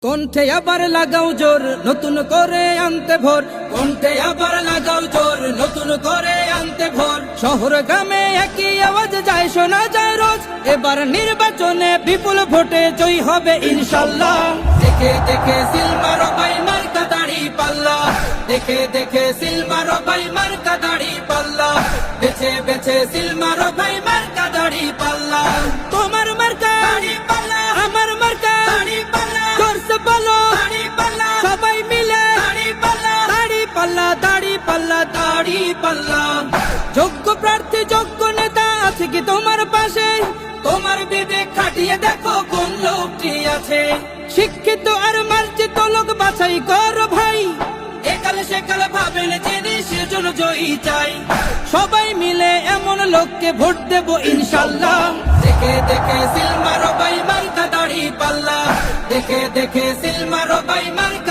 কণ্ঠে আবার লাগাও জোর নতুন করে আনতে ভোর, কণ্ঠে আবার লাগাও জোর নতুন করে আনতে ভোর। শহর গ্রামে একই আওয়াজ যায় শোনা যায় রোজ, এবার নির্বাচনে বিপুল ভোটে জয় হবে ইনশাল্লাহ। দেখে দেখে সিল মারো ভাই মার্কা দাড়ি পাল্লা, দেখে দেখে সিল মারো ভাই মার্কা দাড়ি পাল্লা, বেছে বেছে সিল মারো ভাই মার্কা দাড়ি পাল্লা। তোমার মার্কা দাড়ি পাল্লা, আমার মার্কা দাড়ি পাল্লা, জোরসে বলো দাড়ি পাল্লা, সবাই মিলে দাড়ি পাল্লা, দাড়ি পাল্লা, দাড়ি পাল্লা, দাড়ি পাল্লা। যোগ্য প্রার্থী যোগ্য নেতা আছে কি তোমার পাশে? তোমার বিবেক খাটিয়ে দেখো কোন লোকটি আছে। শিক্ষিত আর মার্জিত লোক বাছাই করো ভাই, একালে সেকালে ভাবেন যিনি সেজন জয়ী চাই। সবাই মিলে এমন লোককে ভোট দেব ইনশাল্লাহ। দেখে দেখে সিল মারো ভাই মার্কা দাড়ি পাল্লা, দেখে দেখে সিল মারো ভাই মার্কা